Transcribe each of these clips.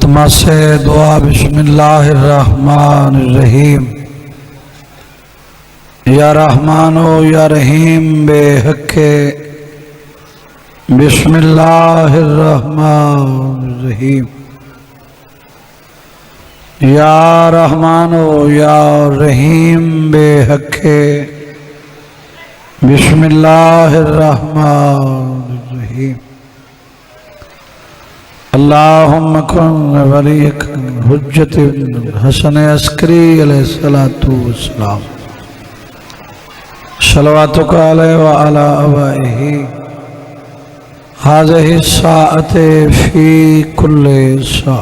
खत्मा से दुआ बिस्मिल्लाहिर्रहमानिर्रहीम। या रहमानो या रहीम बेहक़े बिस्मिल्लाहिर्रहमानिर्रहीम। या रहमानो या रहीम बेहक़े बिस्मिल्लाहिर्रहमानिर्रहीम। अल्लाहुम्मा कुन वलियक हुज्जत हसन अस्करी अलैहिस्सलातु वस्सलाम। सलवातुक अलैहि व अला आबाइही हाज़िहि साअते फी कुल्लि सा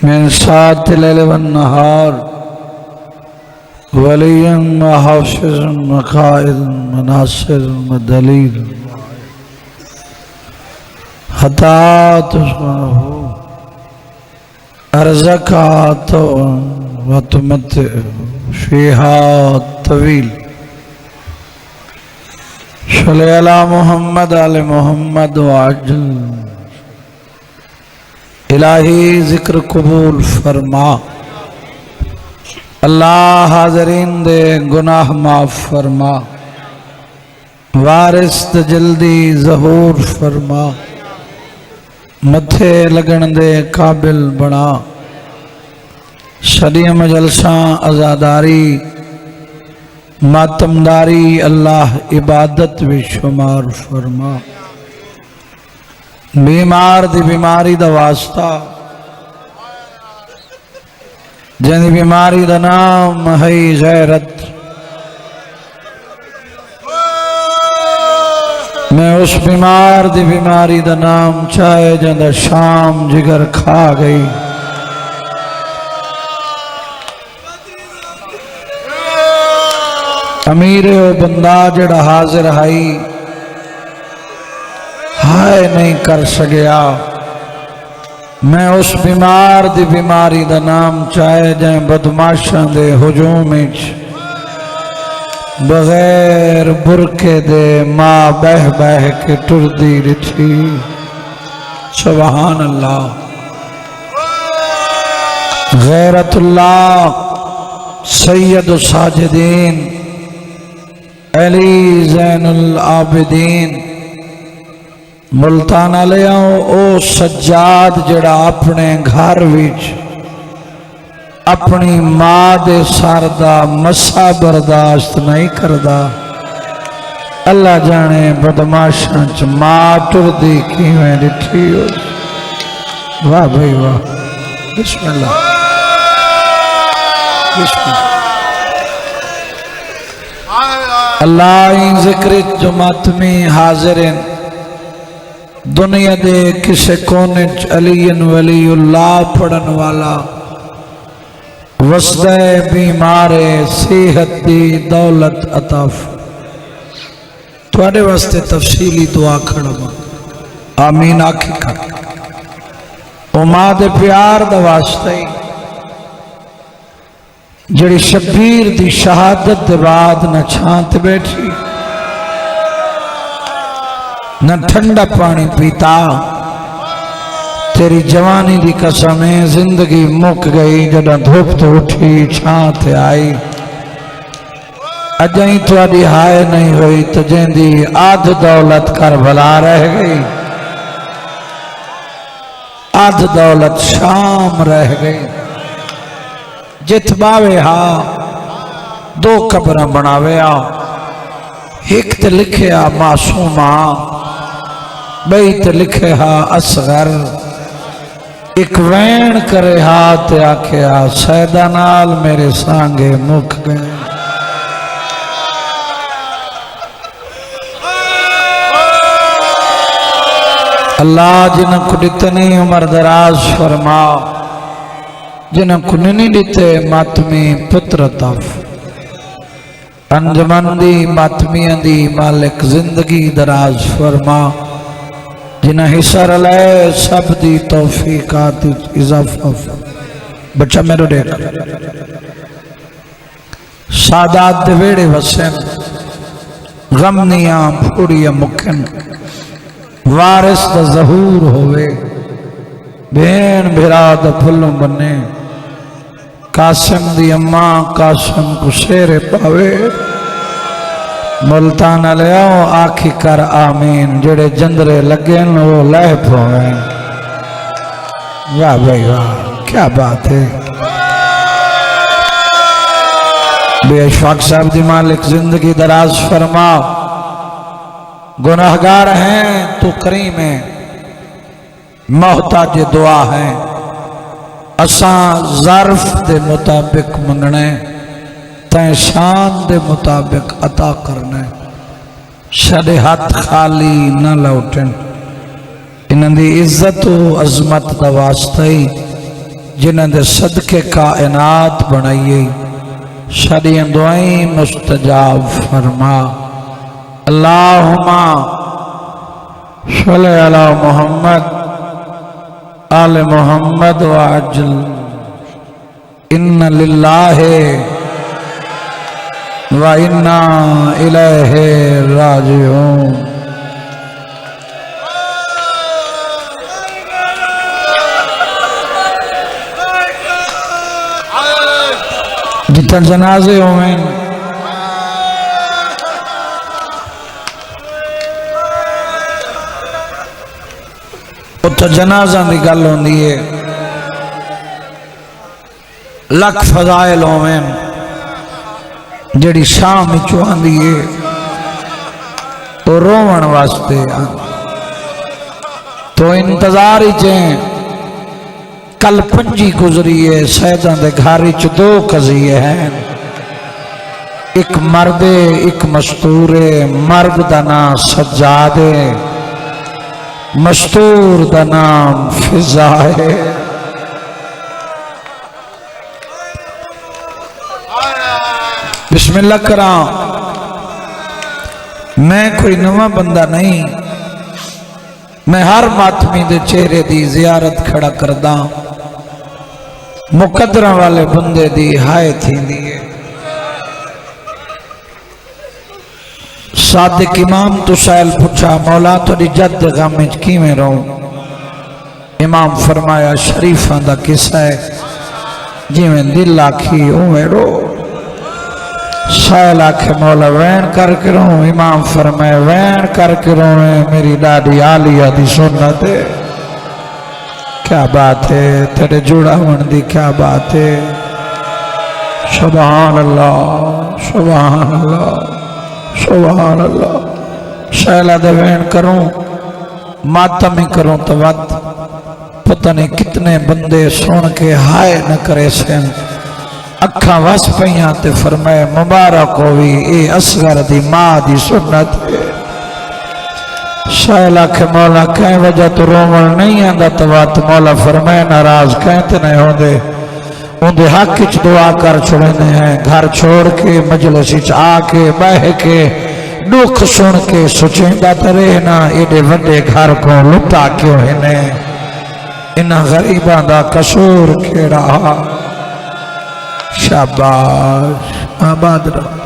मिन साअतिल लैल वन नहार वलिय्यन व हाफ़िज़न व क़ाइदन व नासिरन व दलीलन हता तुस्मअहु अर्ज़क़ात व तुमत्तिअ फ़ीहा तवील। सल्लि अला मुहम्मद आले मुहम्मद व अज्जल। इलाही ज़िक्र कबूल फरमा। अल्लाह हाज़रीन दे गुनाह माफ़ फरमा। वारिस दे जल्दी ज़हूर फरमा। मथे लगन दे काबिल बना। सदियम जलसा आज़ादारी मातमदारी अल्लाह इबादत भी शुमार फरमा। बीमार दी बीमारी दा वास्ता जिंदी बीमारी दा नाम है गैरत। मैं उस बीमार दी बीमारी दा नाम चाहे जिंदा शाम जिगर खा गई। अमीर ओ बंदा जड़ा हाजिर हाई हाय नहीं कर सकिया। मैं उस बीमार दी बीमारी दा नाम चाहे जै बदमाशां दे हुजूम विच बगैर बुरके दे मां बह बह के टुरदी रिठी। सुभान अल्लाह। गैरतुल्लाह सैयद साजिदीन अली ज़ैनुल आबिदीन मुल्तान लिया ओ सज्जाद जड़ा अपने घर विच अपनी मां दे सर दा मसा बर्दाश्त नहीं करदा। अल्लाह जाने बदमाशां च मां टुरदी किवें डिठी हो। वाह भाई वाह। बिस्मिल्लाह बिस्मिल्लाह। अल्लाह जिक्र जो मातमी हाजिर दुनिया दे किसे कोने अलीन वलीउल्लाह पढ़न वाला वसदे बीमारे सेहत दी दौलत अता थोड़े वास्ते तफसीली दुआ खड़वा। आमीन आखी कर। ओ मां दे प्यार दा वास्ते जड़ी शबीर दी शहादत दे बाद न छांत बैठी न ठंडा पानी पीता। तेरी जवानी दी कसम है जिंदगी मुक गई जदा धूप तो उठी छांत आई। अजई थोड़ी हाय नहीं हुई तो जेंदी आध दौलत कर भला रह गई। आध दौलत शाम रह गई। जित बावे हा दो कब्र बनावे आ। एक ते लिखे आ मासूमा बई ते लिखे हा असगर। एक वैन करे हाथ आखे आ सैदा नाल मेरे सांगे मुख गए। अल्लाह जिन्हें को दितनी उम्र दराज फरमा। जिन्हें को नहीं दिते मातमी पुत्र तफ अंजमन दी मातमिया दी मालिक जिंदगी दराज फरमा। जिन्हें हिस्सा रलाए सब दी तौफीकात इजाफा। बच्चा मेरे देख सादात दे वेड़े वसन गमनियां फूड़िया मुखन वारिस दा ज़हूर होवे। भेण भिरा दा फुल्लों बने कासिम दी अम्मा कासिम को शेरे पावे मुल्तान ले आओ आखी कर आमीन जेड़े जंदरे लगे न वो लह पोवे। वाह भाई वाह क्या बात है। बेशक साहब दी मालिक जिंदगी दराज फरमा। गुनाहगार हैं तो करीम है मोहताज दुआ है असा ज़र्फ दे मुताबिक मंगने तै शान दे मुताबिक अता करना साडे हाथ खाली न लौटन। इन्हां दी इज्जत अजमत दा वास्ता ही जिन्हां दे सदके कायनात बनाई साडियां दुआएं मुस्तजाब फरमा। अल्लाहुम्मा सल्ली अला मुहम्मद आले मोहम्मद व अज्ल इन्ना लिल्लाहि व इन्ना इलैहि राजिऊन। जितने जनाजे होवें तो जनाजा की गल होंदी है लख फजाइल होवें जड़ी शाम विचों आंदी है तो रोवण वास्ते तो इंतजार ही कल पंजी गुजरी है सैदा दे घर च दो कजिए हैं एक मर्दे एक मस्तूरे मर्द दा नाम सज्जादे मस्तूर दा नाम फिजा है। बिस्मिल्लाह करा मैं कोई नवा बंदा नहीं मैं हर मातमी दे चेहरे दी जियारत खड़ा करदा मुकद्दरा वाले बंदे दी हाय थींदी है। सादिक इमाम तो सैल पूछा मौला थोड़ी जद गम च किवें रहूं। इमाम फरमाया शरीफां दा किस्सा है जिवें दिल आखी उवें रो। सैल आखे मौला वैन करके रो। इमाम फरमाया वैन करके रोवे मेरी लाडी आलिया दी सुन्नत है। क्या बात है तेरे जुड़ा होने दी क्या बात है। सुभान अल्लाह सुभान अल्लाह सुभान अल्लाह। शैला दे वैन करूं मातम ही करूं तो वत पता नहीं कितने बंदे सुन के हाय न करे सन अखा वस पईयां ते फरमाए मुबारक होवी ए असगर दी मां दी सुन्नत है। शैला के मौला कह वजह तो रोवण नहीं आंदा तो वत मौला फरमाए नाराज कहते नहीं होंदे उनके हक च दुआ कर छोड़ने हैं। घर छोड़ के मजलिस च आके बह के दुख सुन के सोचेंदा तो रहना एडे वड्डे घर को लुटा क्यों है इन्हां गरीबां दा कसूर केड़ा। शाबाश आबाद रहो।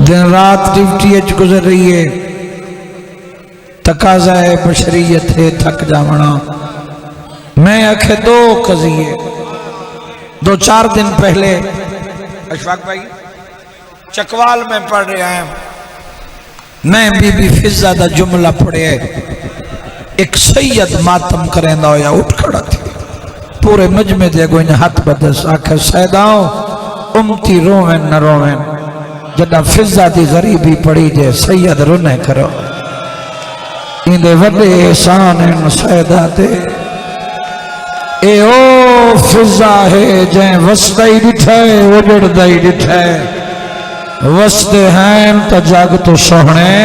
दिन रात ड्यूटी गुजर रही है तकाजा है बशरियत है थक जावना। मैं आखे दो कजिए 2-4 दिन पहले अशफाक भाई चकवाल में पढ़ रहे हैं मैं बीबी फिजा का जुमला पढ़े एक सैयद मातम करेंदा होया उठ खड़ा थी पूरे मजमे दे कोई हाथ बदस आखे सैदाओ उमती रोवें न रोवें जदा फिजा की गरीबी पड़ी जे सैयद रोने करो इंदे वड्डे एहसान हैं सैदा ते ए ओ फिजा है जै वसदा ही डिठा है उजड़दा ही डिठा है वसदे हैं तो जग तो सोहने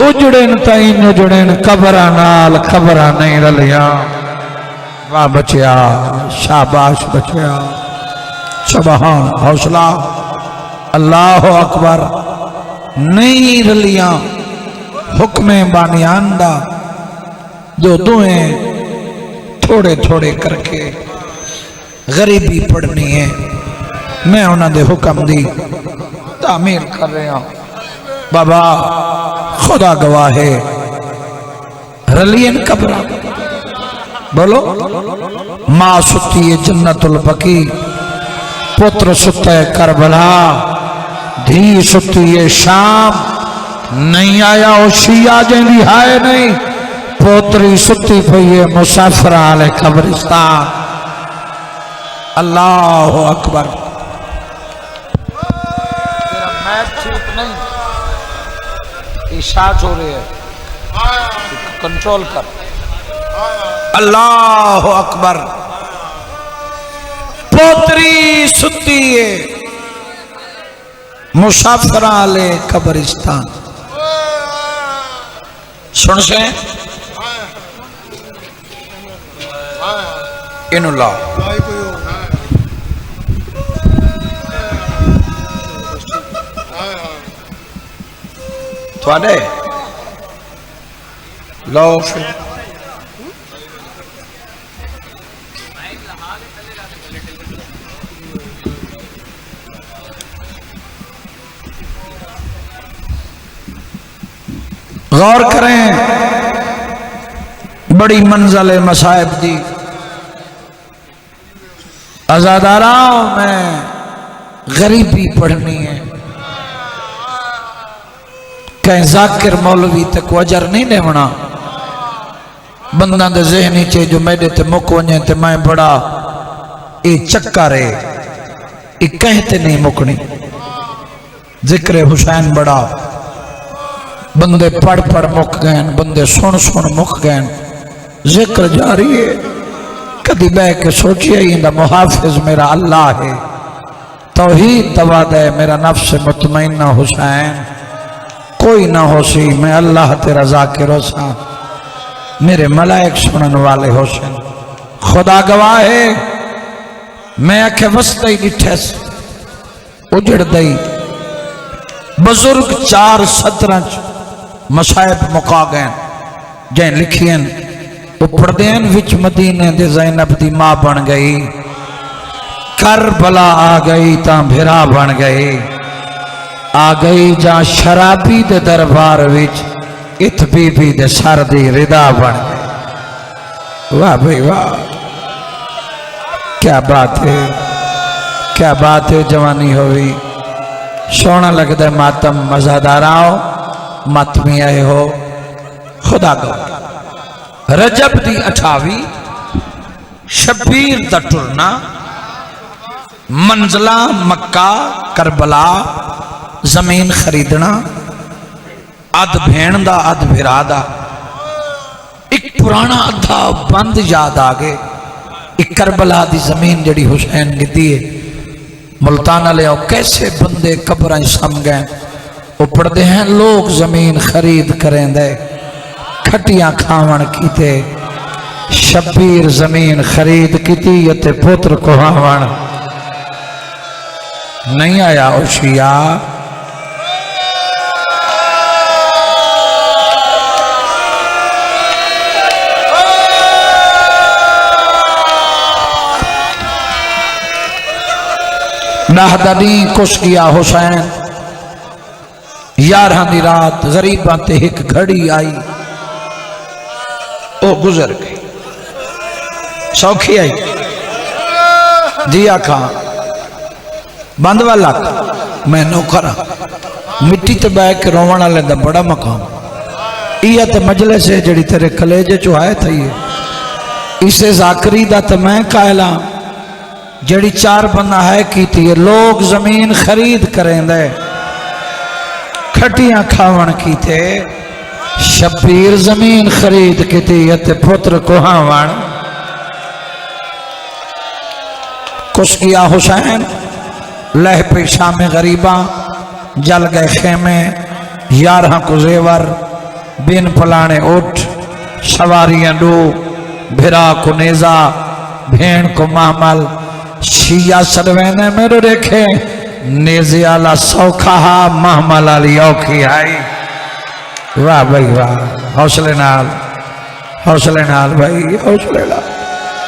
उजड़ेन तई उजड़ेन कबरा नाल खबरा नहीं रलिया। वाह बचिया शाबाश बचिया सुभान हौसला अल्लाह अकबर नहीं रलिया हुक्मे बानियान दा जो दुएं थोड़े थोड़े करके गरीबी पढ़नी है मैं उन्होंने हुक्म दी तामील कर रहा हूं। बाबा खुदा गवाह है रलियन कब्र बोलो मां सुती है जन्नतुल बकी, पुत्र सुता है करबला, धी सुती है शाम, नहीं आया ओ शिया जेंदी हाय नहीं, पोतरी सुती पई है मुसाफिरा आले कब्रिस्तान। अल्लाह अकबर। तेरा मैच ठीक नहीं, इशाज हो रहे है, कंट्रोल कर। अल्लाह अकबर। पोतरी सुती है मुसाफिरा आले कब्रिस्तान। सुन से इनुल्लाह थोड़े लो फिर गौर करें, बड़ी मंजिल मसाइब दी आजादाराओं में गरीबी पढ़नी है। कहीं जाकिर मौलवी तक अजर नहीं लेवना, बंदा दे ज़हनी चे जो मेरे ते मुक वने ते मैं बड़ा ये चक्कर है, ये कहते नहीं मुकनी। जिक्र हुसैन बड़ा, बंदे पढ़ पढ़ मुक गए, बंदे सुन सुन मुक गए, जिक्र जारी है। कदी बह के सोचिए इंदा मुहाफिज मेरा अल्लाह है, तौहीद दवा दे मेरा नफ्स मुतमइन्ना हुसैन, कोई ना हो सी मैं अल्लाह तेरा जाकिर होसा, मेरे मलाइक सुनन वाले होसन। खुदा गवाह है, मैं आखे वस्ते ही डिठस उजड़ दई। बुजुर्ग 4 सतरंज मसाइब मुका गए, जै लिखियन वो पढ़देन विच मदीने दे ज़ैनब दी मां बन गई, करबला आ गई ता भिरा बन गई, आ गई जा शराबी दे दरबार विच इत बीबी दे सर दी रिदा बन गई। वाह भाई वाह, क्या बात है, क्या बात है। जवानी होवी सोना लगता मातम, मजादाराओ मातमी आए हो। खुदा को रजब दी 28 शबीर दा टुरना, मंजिला मक्का करबला, जमीन खरीदना, अध भेण दा अध भिरा दा। एक पुराना अद्धा बंद याद आ गए, एक करबला दी जमीन जड़ी हुसैन गिद्दी है, मुल्तान ले आओ कैसे बंदे कब्रां सम गए। वो पढ़ते हैं लोग जमीन खरीद करें दे, खटियां खावन कीते, शबीर जमीन खरीद की पुत्र कुहावन नहीं आया ओशिया। नाहदनी कुछ किया हुसैन, 11 दी रात गरीबां ते एक घड़ी आई, ओ गुजर गई। सौखी आई जिया खां बंद वाला, मैं नौकरा मिट्टी ते बह के रोवण वाले दा बड़ा मकाम। इया ते मजलिस है जड़ी तेरे कलेजे चो आए थी, इसे जाकरी दा ते मैं कायला जड़ी 4 बंदा है की लोग जमीन खरीद करें दे, खटियां खावन की थे, शबीर जमीन खरीद की थी पुत्र कुहावन। कुछ किया हुसैन, लह पे शाम गरीबा, जल गए खेमे, 11 को जेवर, बिन फलाने उठ, सवारियां डू, भिरा को नेजा, भेड़ को महमल, शिया सदवेने मेरे देखे, नेजे आला सौखा महमल आली औखी आई। वाह भाई वाह, हौसले नाल भाई, हौसले नाल।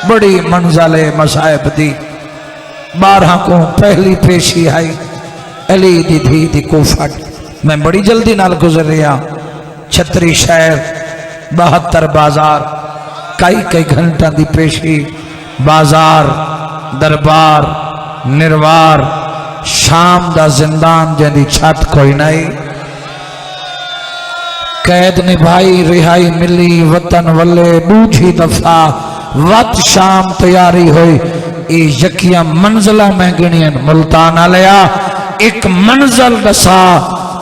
बड़ी मंज़िले मसाइब दी 12 को पहली पेशी आई, अली दी धी दी कोफट। मैं बड़ी जल्दी नाल गुजर रहा, छतरी शहर 72 बाजार कई घंटा की पेशी बाजार दरबार निर्वार शाम दा जिंदान जिंदी छत कोई नहीं कैद निभाई रिहाई मिली वतन वले दूजी दफा वत शाम तैयारी हुई यकिया मंजिल में गिणियन मुल्तान लिया एक मंजिल दसा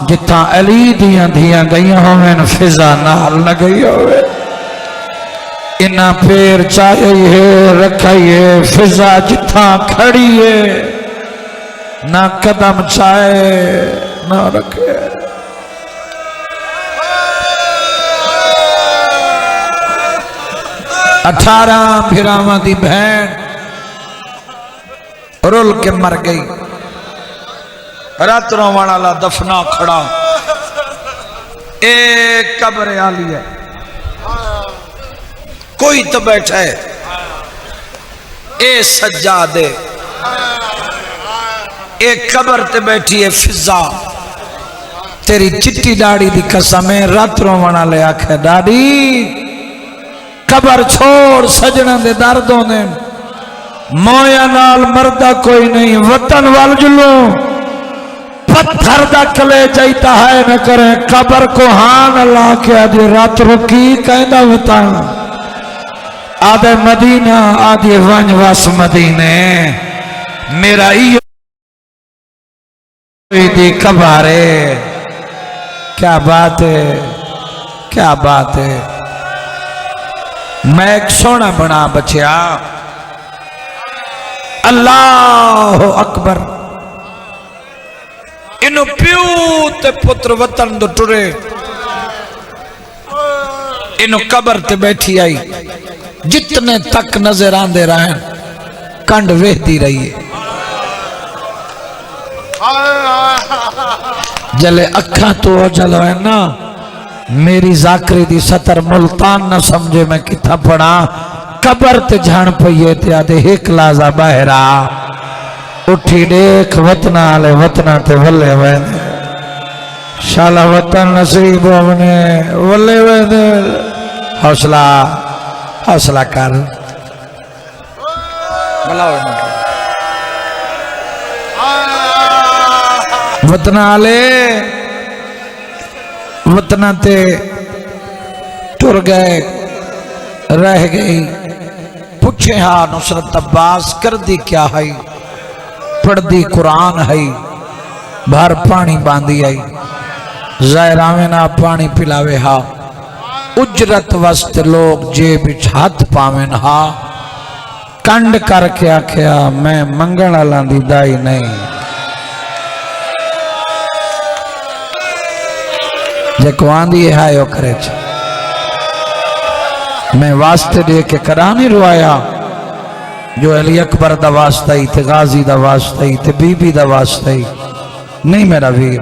जिथा अली दियां धियां गई होवेन फिजा नाल न गई होवे इना पैर चाहिए रखाइए फिजा जिथा खड़ी है ना कदम चाहे ना रखे। अठारह फिरावां दी बहन रुल के मर गई रात रोवण वाला दफना खड़ा एक कब्र आली है कोई तो बैठा है ए सज्जादे एक कब्र ते बैठी है फिजा तेरी चिट्टी दाढ़ी दी कसम है रात रोवण वाले आखे दादी कब्र छोड़ सजना दे दर्दों ने मोया नाल मरदा कोई नहीं वतन वाल जुलू पत्थर दा कले जाता है न करे कब्र को हाँ न ला के आदि रात रुकी कहना वतन आदे मदीना आदि वन वस मदीने मेरा दी कबारे क्या बात है क्या बात है। मैं एक सोना बना बचिया अल्लाह अकबर इनु प्यू ते पुत्र वतन दो टुरे इनु कबर ते बैठी आई जितने तक नजर आंदे रहे कंड वेहती रही है जले अखा तो जलो है ना मेरी जाकरी दी सतर मुल्तान न समझे मैं किथा पड़ा कबर ते जान पइए ते आदे एक लाजा बहरा उठी देख वतना आले वतना ते वल्ले वैने शाला वतन नसीब हमने वल्ले वैने हौसला हौसला कर वतना आले वतना ते टुर गए रह गई पूछे हा नुसरत अब्बास कर दी क्या है पढ़दी कुरान है बाहर पानी बांधी आई ज़ायरावे ना पानी पिलावे हा उजरत वस्त लोग जेब हाथ पावेन हा कंड करके आख्या मैं मंगण वाला दी दाई नहीं जेको आंदी है यो करे मैं वास्ते दे के करा नहीं रुआया जो अली अकबर दा वास्ता ही थे गाजी दा वास्ता ही थे बीबी दा वास्ता ही नहीं मेरा वीर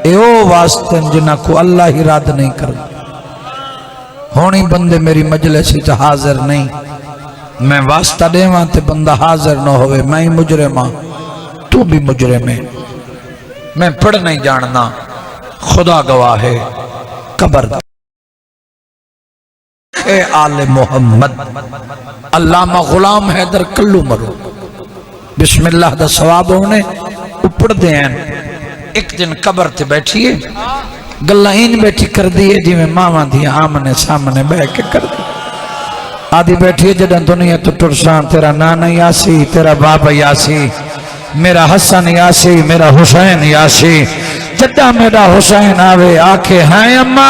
ए ओ वास्ते जिन्ना को अल्लाह ही रद्द नहीं कर होनी बंदे मेरी मजलिस च हाजिर नहीं मैं वास्ता देवा ते बंदा हाजिर न होवे मैं ही मुजरिम हां तू भी मुजरिम है मैं पढ़ नहीं जानना खुदा गवाह है कबर ए आले मोहम्मद अल्लामा गुलाम हैदर कल्लू मरो बिस्मिल्लाह दा सवाब होने उपड़ देन एक दिन कबर ते बैठिए गल्ला इन बैठी कर दी है जिवें मावां दी आमने सामने बैठ के कर दी आदि बैठी है जदों दुनिया तो टुरसां तेरा नाना यासी तेरा बाबा यासी मेरा हसन यासी मेरा हुसैन यासी जदा मेरा हुसैन आवे आखे हैं अम्मा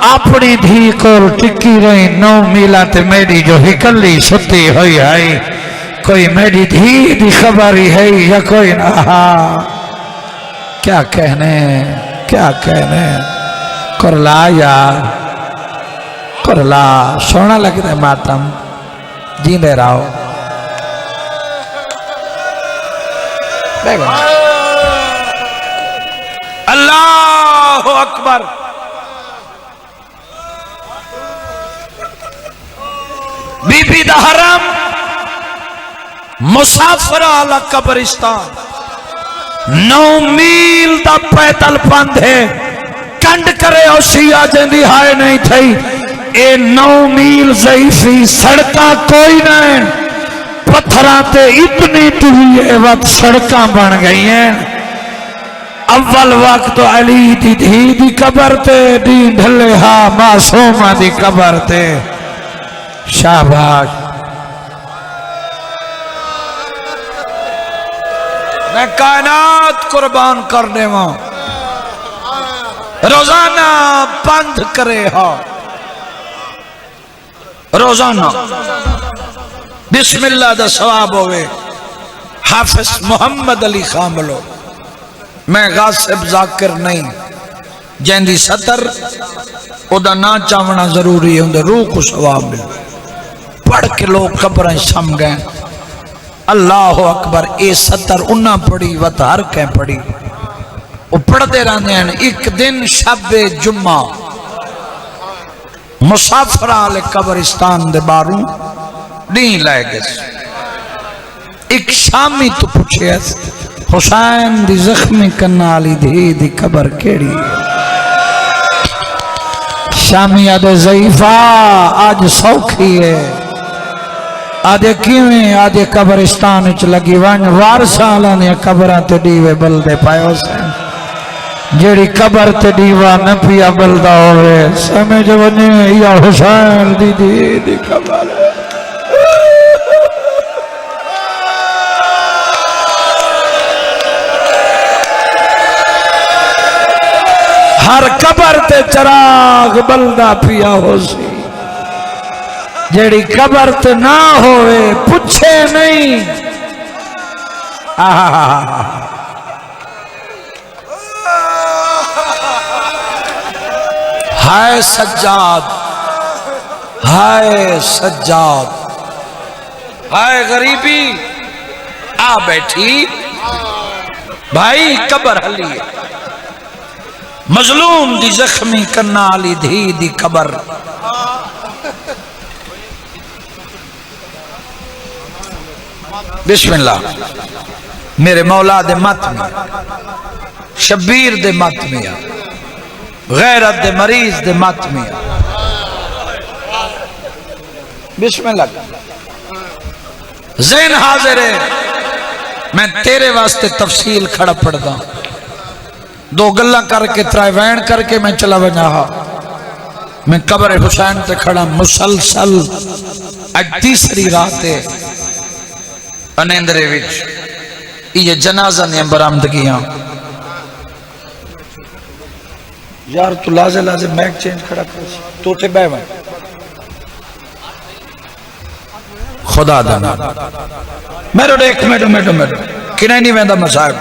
अपनी धी को टिकी रही 9 मीला ते मेरी जो हिकली सुती हुई है कोई मेरी धी दी खबर है या कोई ना क्या कहने करला यार करला सोना लगता है मातम जींदे रहो अल्लाह अकबर बीबी दा हरम मुसाफिर आला कब्रिस्तान 9 मील दा पैदल पंध है कंड करे ओसी आ जांदी हाय नहीं थई ए 9 मील ज़ईफ़ी सड़का कोई नहीं, पत्थरां ते इतनी टुही वक्त सड़का बन गई हैं। अव्वल वक्त अली दी धी दी कबर ते दी ढले हा मासूमा दी कबर ते। शाबाश। मैं कायनात कुर्बान कर देवा, रोजाना पंथ करे हा, रोजाना बिस्मिल्लाह दा सवाब होवे। हाफिज मोहम्मद अली खान बोलो, मैं गासिब जाकिर नहीं, जैंदी सतर ओदा ना चावना जरूरी है, उनके रूह को सवाब मिले। पढ़ के लोग कब्र सम गए। अल्लाह अकबर। ए सतर उन्ना पढ़ी वत हर कै पढ़ी, वो पढ़ते रहते हैं। एक दिन शबे जुम्मा मुसाफिर आले कब्रिस्तान दे बारू नहीं लै गए। एक शामी तो पूछे हुसैन दी जख्मी कन्ना वाली धी दी कबर केड़ी? शामी आदे ज़ईफ़ा आज सौखी है। आदे किवें? आदे कब्रिस्तान च लगी वन वारसां ने कबरां ते दीवे बलदे पायो सन। जेड़ी कबर ते दीवा न पिया बलदा होवे समझ वने या हुसैन दी धी दी कबर। हर कबर ते चराग बलदा पिया हो सी। जेड़ी कबर ते ना होवे पूछे नहीं। हाय सज्जाद, हाय सज्जाद, हाय गरीबी आ बैठी भाई कबर हली है। मजलूम दी जख्मी कन्ना वाली धी दी कबर। बिस्मिल्लाह। मेरे मौला दे मत में, शब्बीर दे मत में, गैरत दे मरीज दे मत में। बिस्मिल्लाह। ज़हन हाजिर है। मैं तेरे वास्ते तफसील खड़ा पढ़दा। दो गल्ला करके त्रै वैन करके मैं चला वजा। मैं कब्र हुसैन ते खड़ा मुसलसल। अज तीसरी रात है अनेंद्रे विच ये जनाजा ने बरामदगियां। यार तू लाजे लाजे मैक चेंज खड़ा कर तो थे बह खुदा दा नाम मेरो देख मेडो मेडो मेडो किने नहीं वेंदा मसाहब।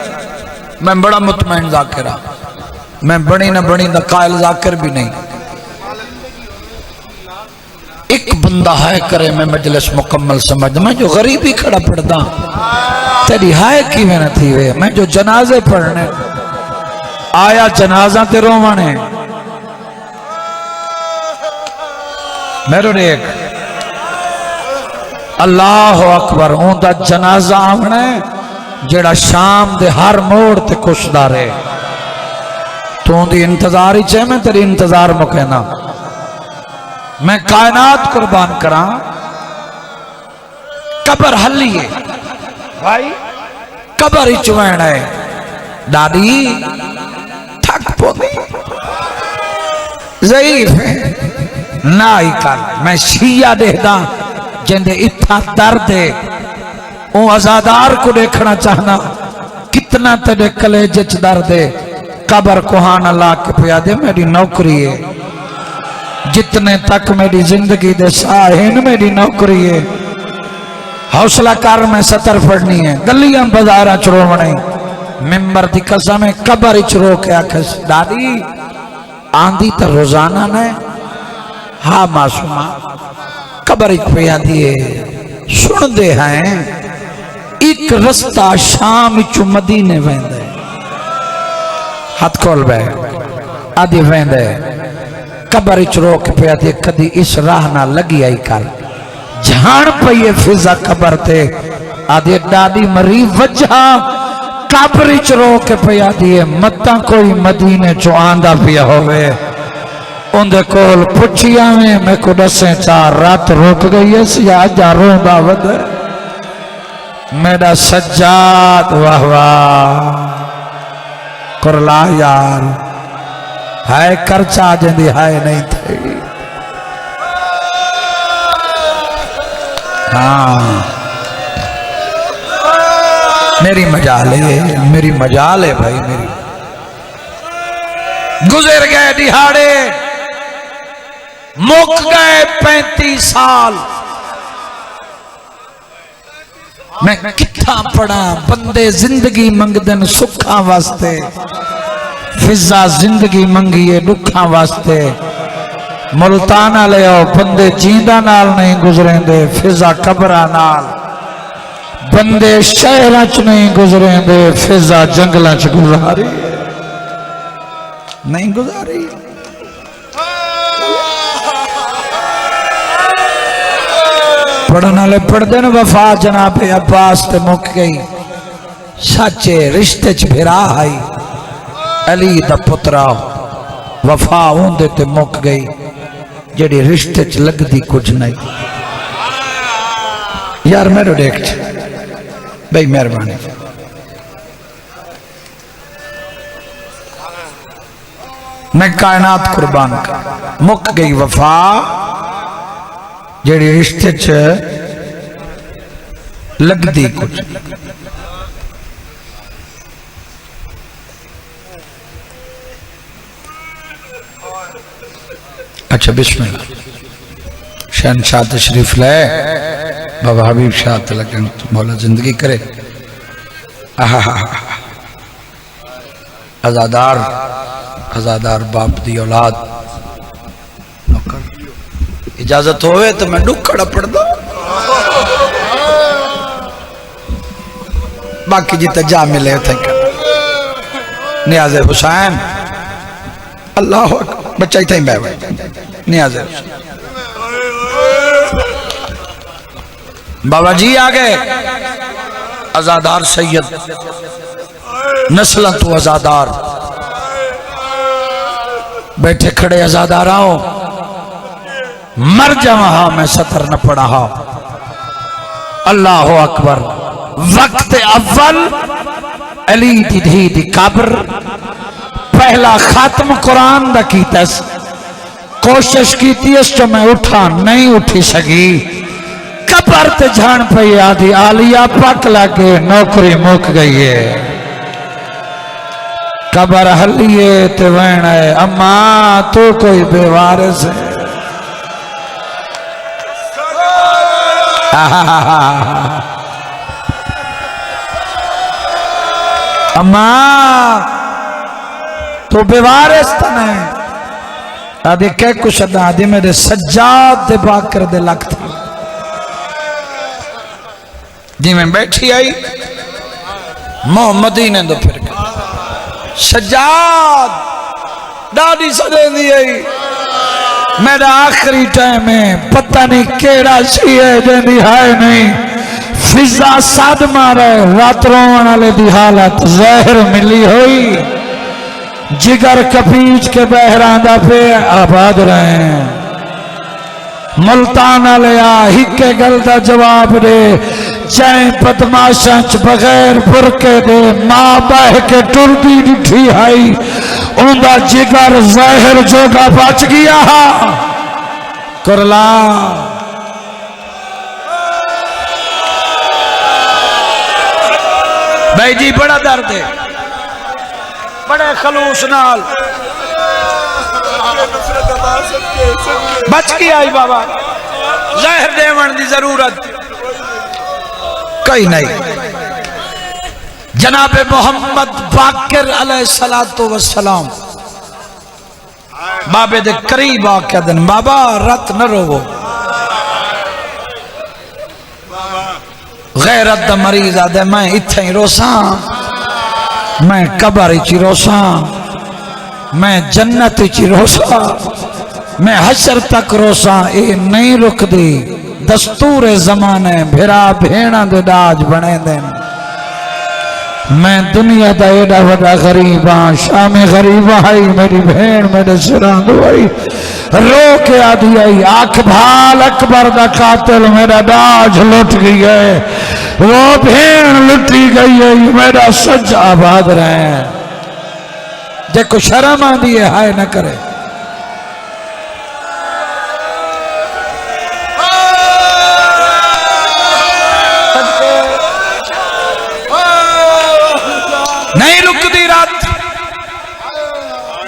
मैं बड़ा मुतमैन जाकिर हाँ। मैं बनी ना बनी दा कायल जाकिर भी नहीं। एक बंदा है करे मैं मजलिस मुकम्मल समझ। मैं जो गरीबी खड़ा पढ़दा तेरी हाय की में न थी वे। मैं जो जनाजे पढ़ने आया जनाजा ते रोवने मेरो देख अल्लाह अकबर। उनका जनाजा आवना जेड़ा शाम दे हर मोड़ ते खुशदा रहे। तू दी इंतजार ही चे मैं तेरी इंतजार मुकेना। मैं कायनात कुर्बान करा कबर हली है भाई। कबर ही चुवैना है दादी थक पोदी ज़ईफ़ है ना ही कर। मैं शिया देखदा जिंदे इतना दर्द है। वो आजादार को देखना चाहना कितना तेरे कलेजे च दर्द है। कबर कुहाना ला के पिया दे मेरी नौकरी है। जितने तक मेरी जिंदगी दे साहिन मेरी नौकरी है। हौसला कर मैं सतर पढ़नी है। गलियां बाजारा चरोवने मिंबर दी कसम है कबर च रो के आखस दादी आंधी तो रोजाना ने। हाँ मासूमा कबर पे आती है सुन दे हैं। एक रस्ता शाम चु मदीने वेंदे हाथ खोल बे आदि वेंदे कबर च रोक पे आती कदी इस राह ना लगी आई कर जान पई फिजा कबर ते आदि दादी मरी वजह कबर च रोक पे आती है मत्ता कोई मदीने चो आंदा पिया होवे। उनके कोल पुछिया में मेरे को दसे चार रात रुक गई है या हजारों दावत मेरा सज्जाद वाह वाह कुरला यार है खर्चा जंदी है नहीं थी। हाँ मेरी मजाल है भाई मेरी। गुजर गए दिहाड़े मुक गए 35 साल मैं किथा पढ़ा बंदे जिंदगी मंगदन सुखा वास्ते फिजा जिंदगी मंगीए दुखा वास्ते मुल्तान ले आओ बंदे जींदा नाल नहीं गुजरेंदे फिजा कबरा नाल बंदे शहर च नहीं गुजरेंदे फिजा जंगल च गुजारी नहीं गुजारी। पढ़ने वाले पढ़ते न वफा जनाब अब्बास ते मुक गई सच्चे रिश्ते च फिरा आई अली दा पुत्रा वफा होंदे ते मुक गई जेड़ी रिश्ते च लगदी कुछ नहीं। यार मेरे देख भाई मेहरबानी मैं कायनात कुर्बान कर मुक गई वफा जेड़ी रिश्ते च लगदी कुछ। अच्छा बिस्मिल्लाह शहनशाह तशरीफ ले बाबा हबीब शाह तलक मौला जिंदगी करे। आजादार आजादार बाप दी औलाद इजाजत होवे तो मैं दुखड़ा पढ़ दो बाकी जितना जा मिले थे नियाज़े हुसैन अल्लाह बच्चा ही था नियाज़े बाबा जी आ गए आजादार सैयद नस्ल तो आजादार बैठे खड़े आजादार आओ मर जावा मैं सतर न पढ़ा। अल्लाह अकबर वक्त अव्वल अली दी धी दी कब्र पहला खात्म कुरान दा कीता कोशिश की जो मैं उठा नहीं उठी सकी कब्र ते जान पई आदि आलिया पक लागे नौकरी मुक गई है कब्र हलिए ते वैण है अम्मा तू कोई बेवारिस है। अम्मा तो बेवारिस तने आदि कह कुछ आदि मेरे सज्जाद दे बाकर दे लख थी जी मैं बैठी आई मोहम्मदी ने तो फिर सज्जाद दादी सदेंदी आई मेरा आखिरी टाइम है पता नहीं केड़ा सी है जेंदी है नहीं फिजा साद मारे रात रोवन वाले दी हालत जहर मिली हुई जिगर कपीच के बहरांदा पे आबाद रहे हैं मुल्तान वाले आ हिके गल दा जवाब दे चाहे बदमाशा च बगैर बुरके दे मां बह के टुरदी डिठी आई उनका जिगर जहर जोगा बच गया करला भाई जी बड़ा दर्द है बड़े खलूस नाल बच गया आई बाबा जहर देवन की जरूरत कहीं नहीं। जनाब मोहम्मद बाकिर अलैहिस्सलातु वस्सलाम बाबे दे करीब आके दिन बाबा रत न रोवो गैरत दा मरीज आदे मैं इत्थे ही रोसा मैं कब्र च रोसा मैं जन्नत च रोसा मैं हशर तक रोसा ये नहीं रुकदी दस्तूर जमाने भिरा भेणा दे दाज बने देन मैं दुनिया का एडा बड़ा गरीब हाँ, शाम गरीब आई मेरी भेण मेरे सिरां दुआई रो के आदि आई आख भाल अकबर दा कातिल मेरा दाज लुट गई है, वो भेण लुटी गई है, मेरा सज्जा आबाद रहे। देखो शर्म आती है हाय न करे। नहीं रुकती रात।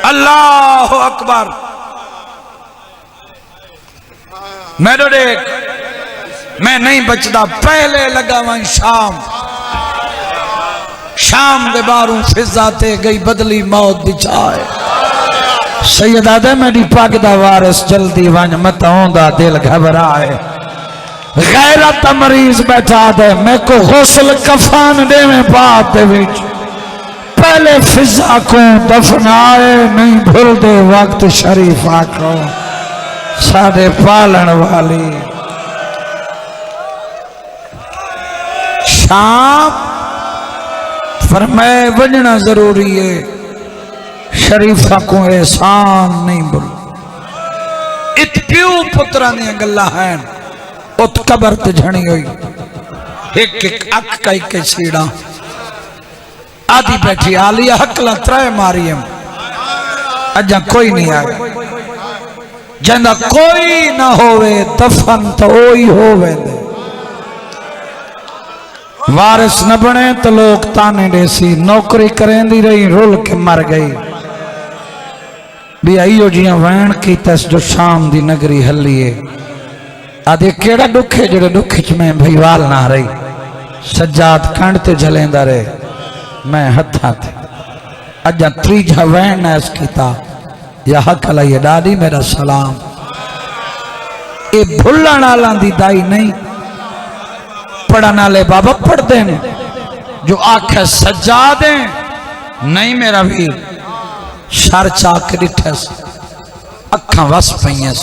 अल्लाह अकबर। मैं तो देख मैं नहीं बचता पहले लगा वहीं शाम शाम के बारों फिजा ते गई बदली मौत दी चाय। सैयदा दे मेरी पग दा वारिस जल्दी वंज मत आंदा दिल घबराए। गैरत मरीज बैठा दे मैं को गौसल कफान दे में बात दे विच पहले फिजा को दफनाए नहीं भूल दे वक्त शरीफा को सारे पालन वाली। शाम फरमाए वजना जरूरी है शरीफा को एहसान नहीं भूल। इत प्यू पुत्रा दी गल्ला हैं उत कबर ते झणी हुई एक एक अख का एक सीड़ा आदि बैठी आलिया हकला त्रय मारियम अजा कोई नहीं आया जंदा कोई ना होवे दफन तो ओही होवे दे। वारिस न बने तो लोग ताने देसी नौकरी करेंदी रही रुल के मर गई भी आइयो जियां वैन की तस जो शाम दी नगरी हलिए आदे केड़ा दुख है जेड़े दुख च मैं भईवाल ना रही। सज्जाद कंड ते जलेंदा रहे मैं हथा थे अजा त्रीजा वैन ऐस कीता या हक लाइए डाडी मेरा सलाम। ये भुलण वाला दी दाई नहीं पढ़न वाले बाबा पढ़ते हैं जो आखे सजा दे नहीं मेरा वीर सर चाक डिठस अखा वस पईस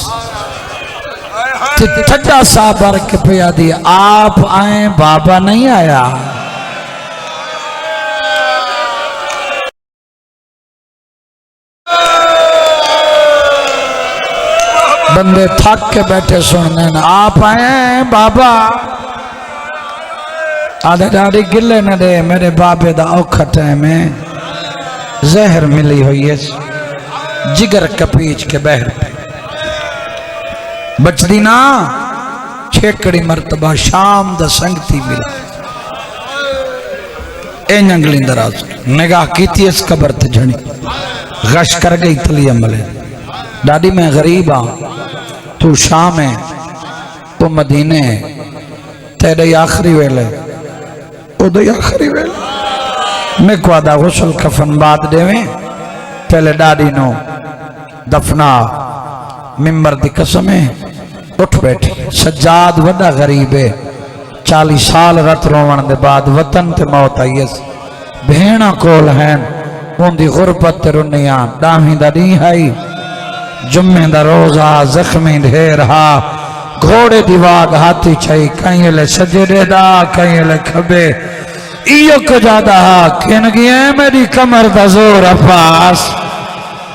ठजा सा भर के पिया दी आप आए बाबा नहीं आया। बंदे थक के बैठे सुनने न आप आए बाबा आधे डाड़ी गिले न दे मेरे बाबे दा औखा टाइम है जहर मिली हुई है जिगर कपीच के बहर पे बचदी ना छेकड़ी मरतबा शाम दा संगती मिली ए जंगली दराज निगाह की थी इस कबर ते झणी गश कर गई तली अमले दादी मैं गरीब हाँ तू शाम है तू मदीने तेरे आखिरी वेले उदो आखिरी वेले मैं को आदा गुसल कफन बात देवे पहले दादी नो दफना मिंबर दी कसम है उठ बैठी। सज्जाद वड्डा गरीब है 40 साल रत रोवण दे बाद वतन ते मौत आई है भेणा कोल हैं उनकी गुरबत ते रुनिया डाही दा नी आई जुम्मे दा रोजा जख्मी ढेर हा घोड़े दी वाग हाथी छई कहीं ले सजदे दा कहीं ले खबे इयो को ज्यादा हा किन गए मेरी कमर दा जोर अफास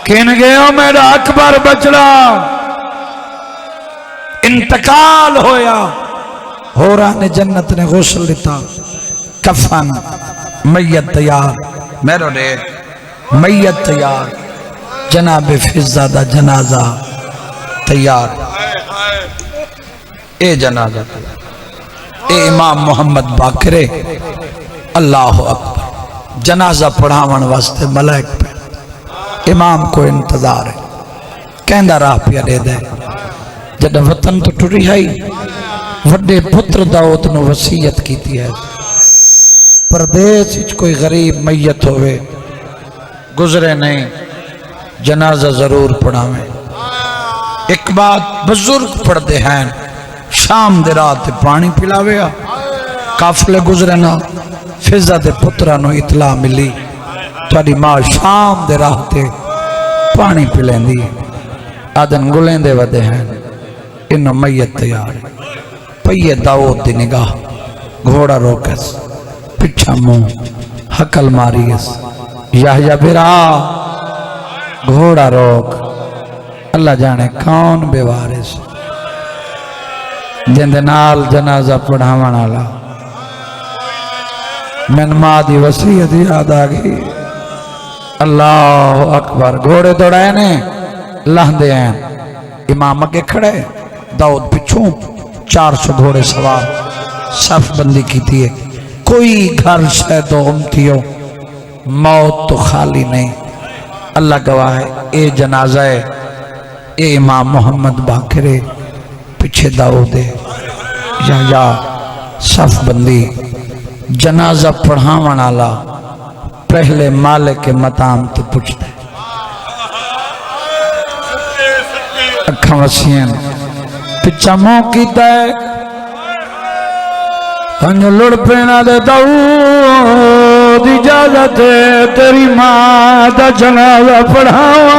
किन गयो मेरा अकबर बचड़ा इंतकाल होया होरा ने जन्नत ने गुस्ल लिता कफन मैयत तैयार मेरो दे मैयत तैयार जनाब फिजा दा जनाजा तैयार ए जनाजा ए इमाम मोहम्मद बाकरे अल्लाह अकबर जनाजा पढ़ावन वास्ते मलाइक पे इमाम को इंतजार है कहंदा राह पिया दे दे जब वतन तो टुरी आई वड्डे पुत्र दाऊद नु वसीयत कीती है परदेश विच कोई गरीब मैयत होवे गुजरे नहीं जनाजा जरूर पढ़ावे। एक बात बुजुर्ग पढ़ते हैं शाम दे रात पानी पिलावे काफले गुजरे ना फिजा दे पुत्रा नु इतला मिली थोड़ी मां शाम दे राह ते पानी पिलेंदी आदन गुलेंदे वदे हैं इन मैयत तैयार पईए दाऊद दी निगाह घोड़ा रोकस पिछा मुंह हकल मारी याहया बिरा घोड़ा रोक। अल्लाह जाने कौन बेवारिस जिंदे नाल जनाजा पढ़ावन वाला। मैन मां दी वसीयत याद आ गई। अल्लाह अकबर। घोड़े दौड़ाए ने लांदे हैं, इमाम अगे खड़े, दाऊद पिछू, 400 घोड़े सवार, सफ बंदी की थी। कोई घर से दो उमतियो, मौत तो खाली नहीं। अल्लाह गवाह है, ये जनाजा है, ये इमाम मोहम्मद बाकरे, पीछे दाऊद या सफ बंदी। जनाजा पढ़ावन वाला पहले मालिक के मताम तो पूछते, अखा वसियन पिछा मुंह कीता है, हंजो लुड़ पेना दे दाऊद इजाजत है तेरी मां दा जनाजा पढ़ावा।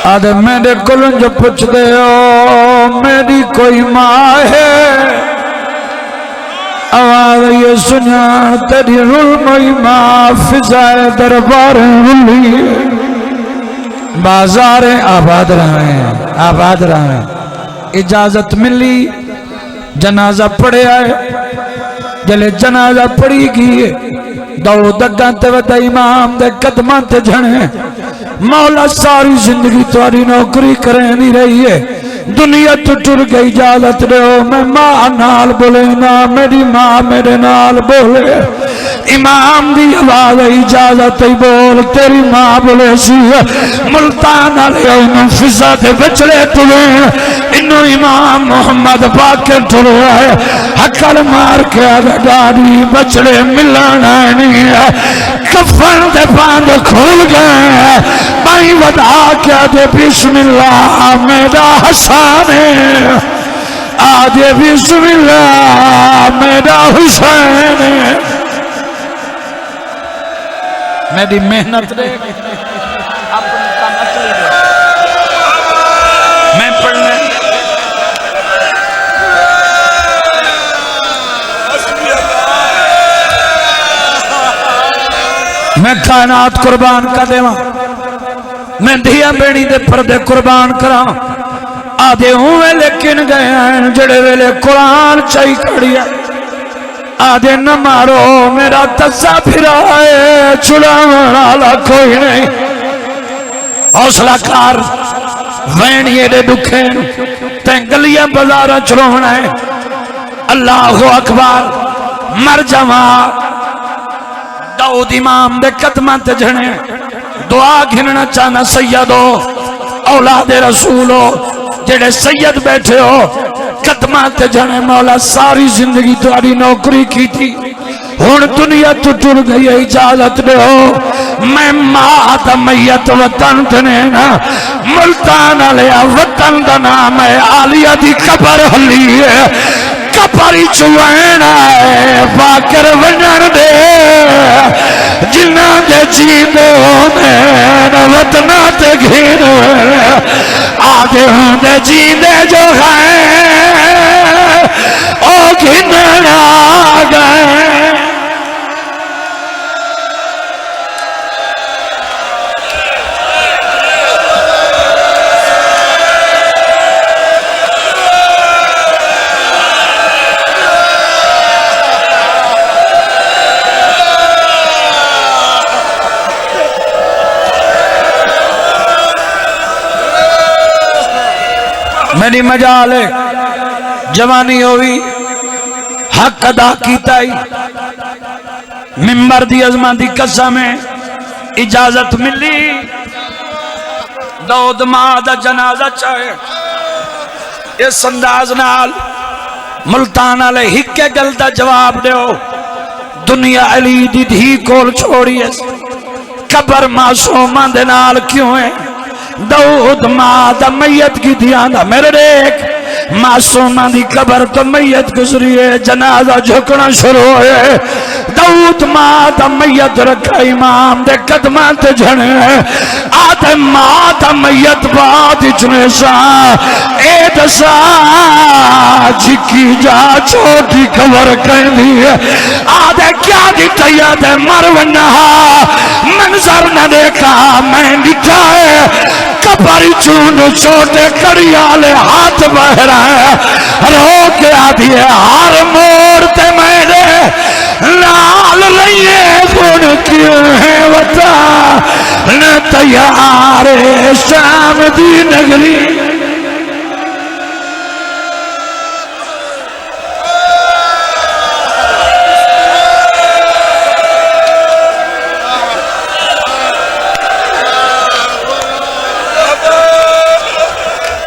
आदे मेरे को जो पूछते हो मेरी कोई माँ है, आवाज ये सुना तेरी रुलमई माँ फिजाए दरबार रुली। बाजार आबाद रहे, आबाद रहे। इजाजत मिली, जनाजा पढ़े आए। जले जनाजा पढ़ी गई, दाऊद अग्गां ते वदा इमाम दे कदमां ते झणे। मौला सारी जिंदगी तुम्हारी नौकरी करनी रही है, दुनिया तो टुर गई, इजाजत दो मैं मां नाल बोले ना, मेरी मां मेरे नाल बोले। इमाम दी आवाज इजाजत ही बोल, तेरी मां बोले सी मुल्तान वाले फिजा दे बचड़े तुले, इन्नू इमाम मोहम्मद पाके तुले है। हकल मार के गाड़ी बचड़े मिलना नहीं है, कफन दे बांध खुल गए, बाई वधा के दे बिस्मिल्लाह मेरा हसन, आदे बिस्मिल्लाह मेरा हुसैन। मेरी मेहनत दे अपनी कमत दे, मैं पढ़ने मैं कायनात कुर्बान कर देवा, मैं धिया बेड़ी दे पर्दे कुर्बान करा। आधे उवे लेकिन गए हैं जड़े वेले कुरान चाई खड़िया। आधे न मारो मेरा तस्सा फिराए, छुड़ावन वाला कोई नहीं। हौसला कार वैनिए दे दुखे ते गलियां बाजारां च रोना है। अल्लाह अकबर। मर जावा दाऊद इमाम दे कदमां ते झणे, दुआ घिनना चाहना सैयदो औलादे रसूलो, जेड़े सैयद बैठे हो कदमां ते झणे। मौला सारी जिंदगी तुम्हारी नौकरी की थी, हुण दुनिया तो टुर गई है, इजाजत दो मैं मां दा मैयत वतन तने ना, मुल्तान वाले वतन दा नाम है, आलिया दी कबर हली है, कपरी चुवैना है, बाकर वंजन दे जिन्ना दे जींदे होने वतना ते घिन, आधे होंदे जींदे जो है ओ घिनन आ गए। मेरी मजाल जवानी होवी हक अदा कीता ही, मिंबर दी अजमा दी कसम है, इजाजत मिली दाऊद मां दा जनाजा चाहे। इस अंदाज नाल मुल्तान वाले हिक्के गल दा जवाब दो, दुनिया अली दी धी कोल छोड़ी कबर मासूमां दे नाल क्यों है? दाऊद मां दा मैयत की धियां दा मेरे देख मासूमा दी कबर तो मैयत गुजरी है, जनाजा झुकना शुरू होए। दाऊद मां दा मैयत रखा इमाम दे कदमां ते झणे आते मां दा मैयत बाद इचने सा ए दसा झिकी जा छोटी कबर कहनी है आदे क्या दिखया दे मर वना मंजर न देखा मैं दिखा है कबर चून छोटे कड़ियाले हाथ बह रहा है रो के आदि हर मोड़ ते मेरे लाल रहिए गुण क्यों है बता न तैयार शाम दी नगरी।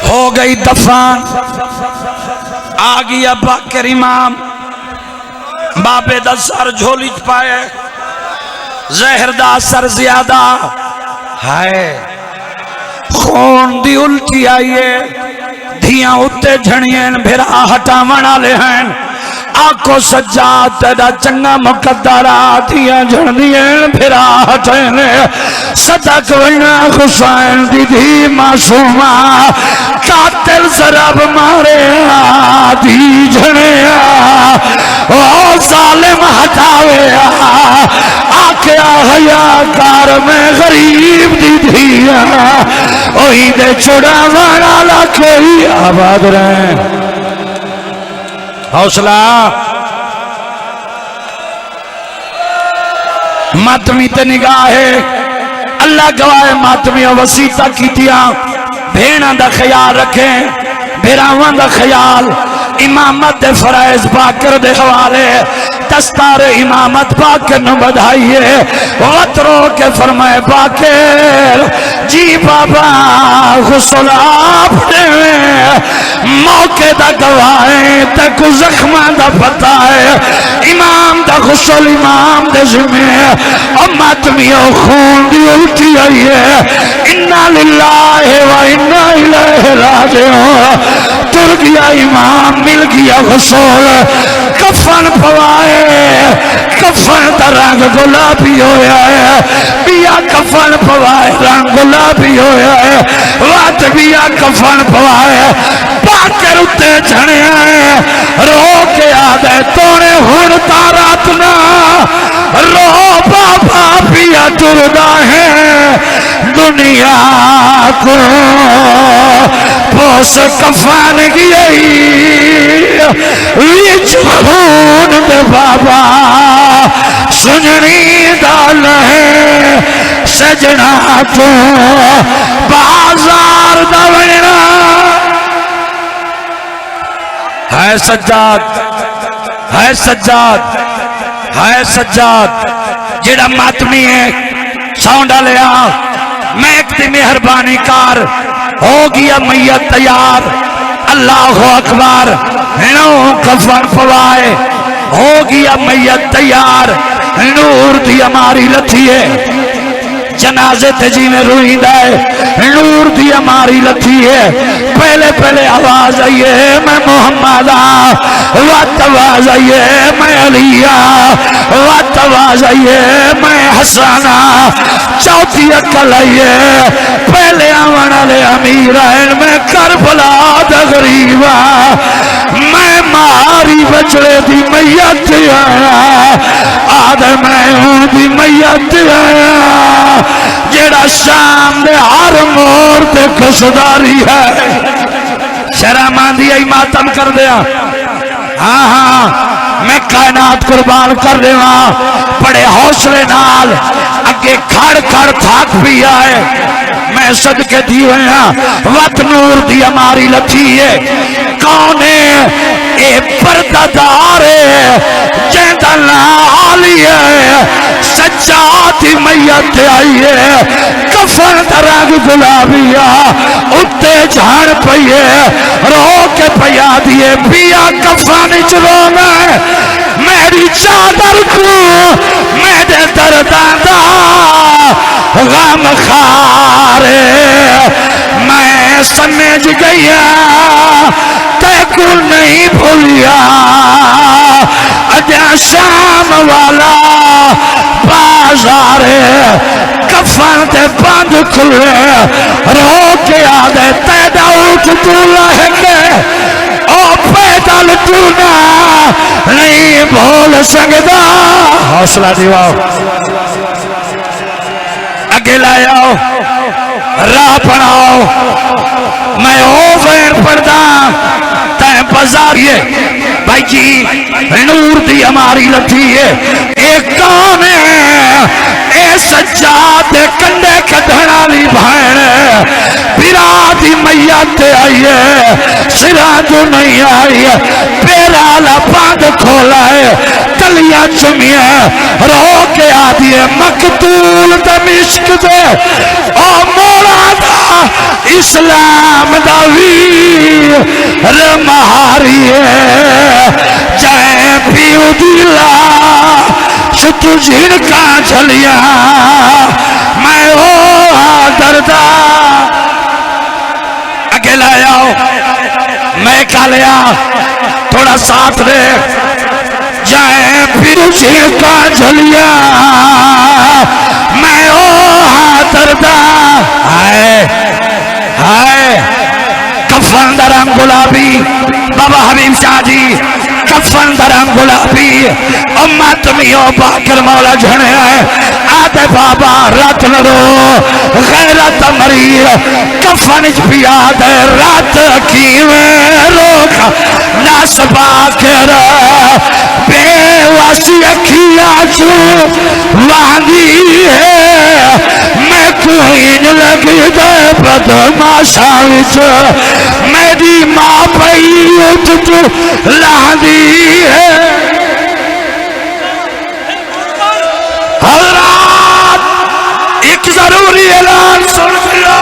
हो गई दफन, आ गया बाकर इमाम बाबे दा सर झोली च पाए, जहर दा असर ज्यादा है, खून दी उल्टी आई है, धियां उत्ते झणियन भिरा हटावन वाले हैं। आखो सज्जाद तेरा चंगा मुकद्दरा धियां झणदियन भिरा हटन सदक वना हुसैन दी धी मासूमा कातिल जरब मारे धी झणे ओ जालिम हटावे आख्या हयाकार में गरीब दी धिया ओही दे छुड़ावन वाला कोई आबाद रहे। हौसला मातमी ते निगाह है अल्लाह गवाए मातमी वसीता कीतिया भेड़ा दा ख्याल रखें भेरावां दा ख्याल इमामत दे फराइज बाकर दे हवाले दस्तार इमामत बाकर न बधाइए वतरो के फरमाए बाकर जी बाबा गुस्ल आपने मौके दा गवाए तक जख्मा दा पता है इमाम दा गुस्ल इमाम दे जिम्मे और मातमियों खून दी उल्टी आई है इन्ना लिल्लाहि व इन्ना इलैहि राजिऊन तुर गया इमाम मिल गया गुस्ल कफन पवाए कफन का रंग गुलाबी होया है बिया कफन पवाए रंग गुलाबी होया है वात बिया कफन पवाए बाकर उत्ते झणे रो के आदे तोने हुण तारात ना रो बाबा पिया टुरदा है दुनिया को पोस कफन गई खून दे बाबा सुननी दाल है सजना तो बाजार दवना है सज्जाद है सज्जाद है सज्जाद जेड़ा मातमी है सौंडा लिया मैं दी मेहरबानी कार हो गया मैयत तैयार अल्लाह अकबर कफन पवाए हो गया मैयत तैयार नूर दी हमारी लथी है जनाजे ते जी में रोईंदा है नूर दी हमारी लथी है पहले पहले आवाज आई है मैं मोहम्मद वत आवाज आई है मैं अलिया वत आवाज आई है मैं हसना चौथी अकल आई है पहले आवन वाले अमीर हैं मैं करबला दा गरीबा मैं मारी बचड़े दी मैयत आया आदे मैं दी मैयत आया जेड़ा शाम दे हर मोड़ ते खुशदारी है शर्म आंदी आई मातम कर दिया हाँ हाँ मैं कायनात कुर्बान कर देवा बड़े हौसले नाल अगे खड़ खड़ थक भी आए मैं सदके दी हुआ वत नूर दी हमारी लथी है कौन है ए पर्दादार है जेदा नाली है सज्जाद मैयत आई है कफन दा रंग गुलाबिया उत्ते झाड़ पई है रो के पया दिए पिया कफन च रोना मेरी चादर को मेरे दर्दां दा गम खारे मैं समझ गया ते को नहीं भूलिया अजा शाम वाला बाजार कफन ते बंद खुले रो के आदे तेरा उठ तू लहके ओ पैदल तू ना नहीं भूल सकता। हौसला दिवाओ अगे लाओ राह बनाओ मैं ओ वैर पढ़दा तै बाजार भाई जी नूर दी हमारी लठी है एक कौन है ए सज्जाद कंडे कढ़ण वाली भैन बिरा दी मैया ते आई है सिरा जो नहीं आई है पेरा ला बंद खोला है कलियां चुमिया रो के आदि है मकतूल दमिश्क दे ओ मोला दा इस्लाम दा वीर महारी है जय पीऊ दिला छुटू झिड़का झलिया मैं ओ दर्दा अगे लाया मैं का लिया थोड़ा साथ दे जय पीऊ झिड़का झलिया मैं ओ दर्दा हाय हाय कफन दा रंग गुलाबी बाबा हबीब शाह जी कफन दा रंग गुलाबी अम्मा तुमियो बाकर मौला झणे आते बाबा रात रो गैरत मरी कफन पिया दे रात की रोक नस बाकर बेवासी अखिया चू वांदी है मैं कोई लगी दे बदमाशा विच मेरी मां पई उठ तू लांदी है। हज़रात एक जरूरी ऐलान सुन लो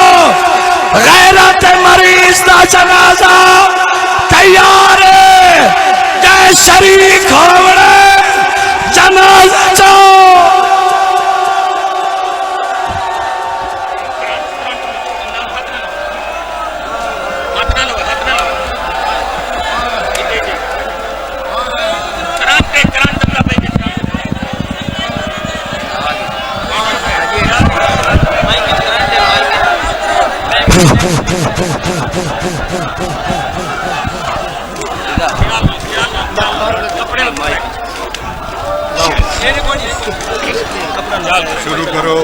गैरत मरीज का जनाजा तैयार है जय शरीक होवड़े जनाजा चो शुरू करो।